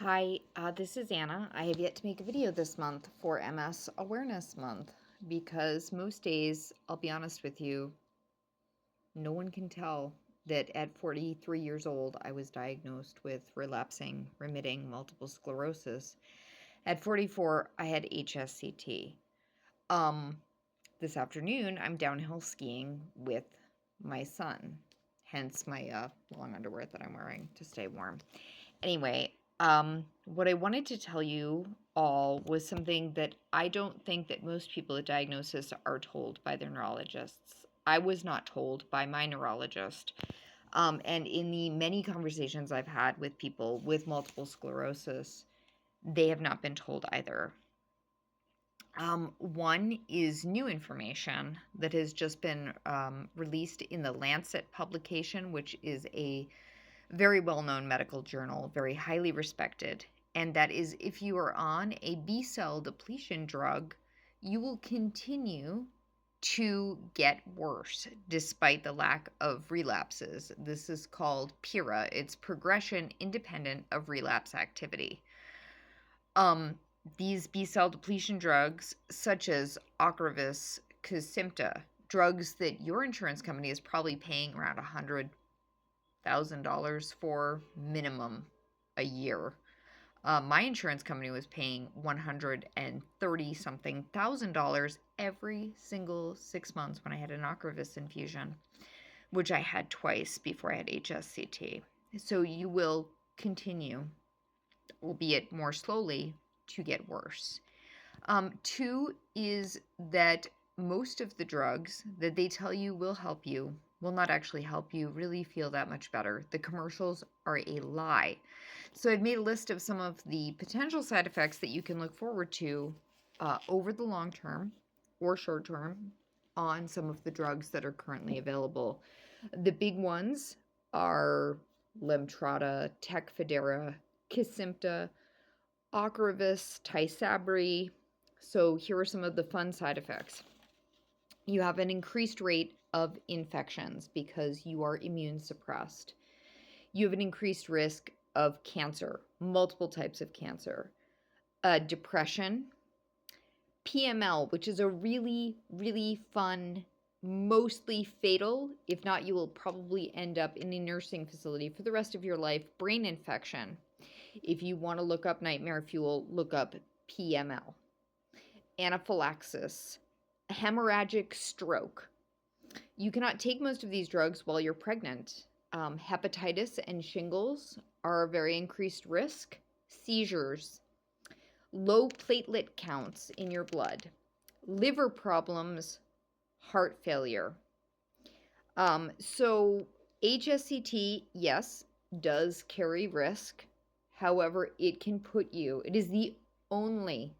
Hi, this is Anna. I have yet to make a video this month for MS Awareness Month because most days, I'll be honest with you, no one can tell that at 43 years old, I was diagnosed with relapsing, remitting multiple sclerosis. At 44, I had HSCT. Um, this afternoon, I'm downhill skiing with my son, hence my long underwear that I'm wearing to stay warm. Anyway, what I wanted to tell you all was something that I don't think that most people with diagnosis are told by their neurologists. I was not told by my neurologist. And in the many conversations I've had with people with multiple sclerosis, they have not been told either. One is new information that has just been released in the Lancet publication, which is a very well-known medical journal, very highly respected, and that is if you are on a B-cell depletion drug, you will continue to get worse despite the lack of relapses. This is called PIRA. It's progression independent of relapse activity. These B-cell depletion drugs, such as Ocrevus, Kesimpta, drugs that your insurance company is probably paying around $100,000 for minimum a year. My insurance company was paying $130 something thousand every single 6 months when I had an Ocrevus infusion, which I had twice before I had HSCT. So you will continue, albeit more slowly, to get worse. Two is that most of the drugs that they tell you will help you will not actually help you really feel that much better. The commercials are a lie. So I've made a list of some of the potential side effects that you can look forward to over the long term or short term on some of the drugs that are currently available. The big ones are Lemtrada, Tecfidera, Kesimpta, Ocrevus, Tysabri. So here are some of the fun side effects. You have an increased rate of infections because you are immune suppressed. You have an increased risk of cancer, multiple types of cancer, depression, PML, which is a really, really fun, mostly fatal, if not, you will probably end up in a nursing facility for the rest of your life, brain infection. If you want to look up nightmare fuel, look up PML. Anaphylaxis, hemorrhagic stroke. You cannot take most of these drugs while you're pregnant. Hepatitis and shingles are a very increased risk. Seizures, low platelet counts in your blood, liver problems, heart failure. So HSCT, yes, does carry risk. However, it is the only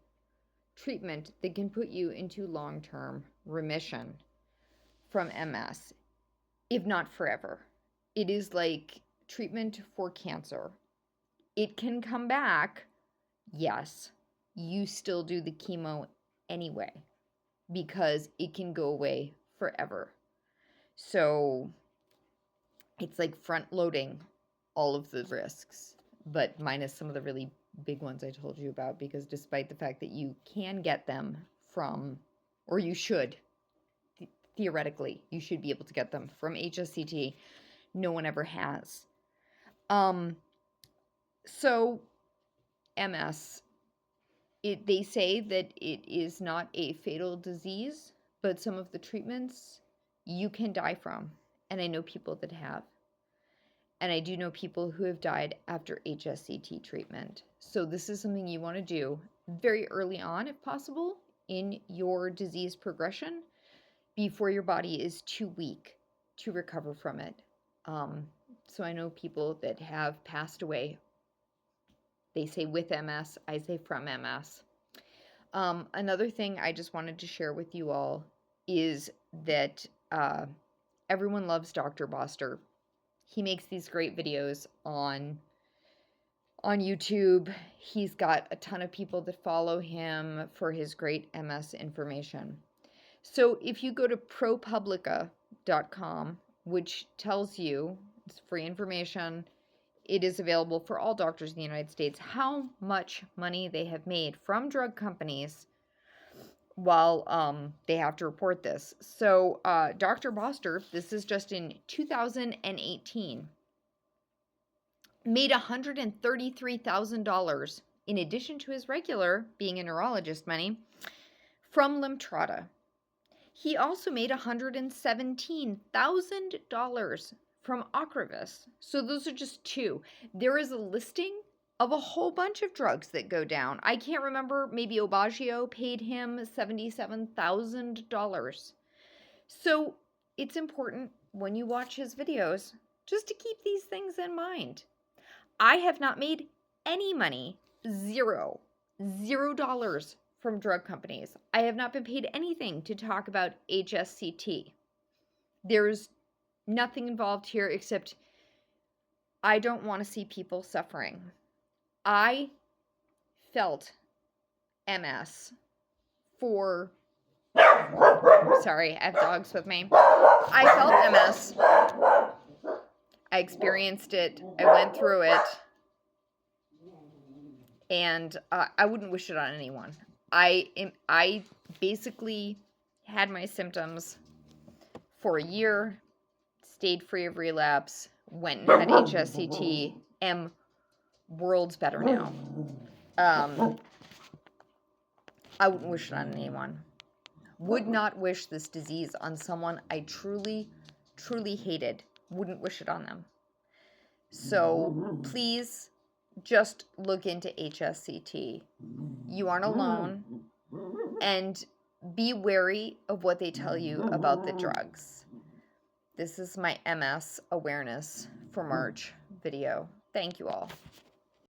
treatment that can put you into long-term remission from MS, if not forever. It is like treatment for cancer. It can come back, yes. You still do the chemo anyway because it can go away forever. So it's like front loading all of the risks, but minus some of the really big ones I told you about, because despite the fact that you can get them from, or you should, theoretically, you should be able to get them from HSCT, no one ever has. So MS, they say that it is not a fatal disease, but some of the treatments you can die from. And I know people that have. And I do know people who have died after HSCT treatment. So this is something you want to do very early on, if possible, in your disease progression before your body is too weak to recover from it. So I know people that have passed away. They say with MS, I say from MS. Another thing I just wanted to share with you all is that everyone loves Dr. Boster. He makes these great videos on YouTube. He's got a ton of people that follow him for his great MS information. So if you go to ProPublica.com, which tells you, it's free information, it is available for all doctors in the United States, how much money they have made from drug companies while they have to report this. So Dr. Boster, this is just in 2018, made $133,000 in addition to his regular, being a neurologist, money from Limtrada. He also made $117,000 from Ocrevus. So those are just two. There is a listing of a whole bunch of drugs that go down. I can't remember, maybe Aubagio paid him $77,000. So it's important when you watch his videos just to keep these things in mind. I have not made any money, $0 from drug companies. I have not been paid anything to talk about HSCT. There's nothing involved here except I don't want to see people suffering. I felt MS for... Sorry, I have dogs with me. I felt MS. I experienced it. I went through it. And I wouldn't wish it on anyone. I basically had my symptoms for a year, stayed free of relapse, went and had HSCT, am worlds better now. I wouldn't wish it on anyone. Would not wish this disease on someone I truly, truly hated. Wouldn't wish it on them. So please just look into HSCT. You aren't alone. And be wary of what they tell you about the drugs. This is my MS awareness for March video. Thank you all.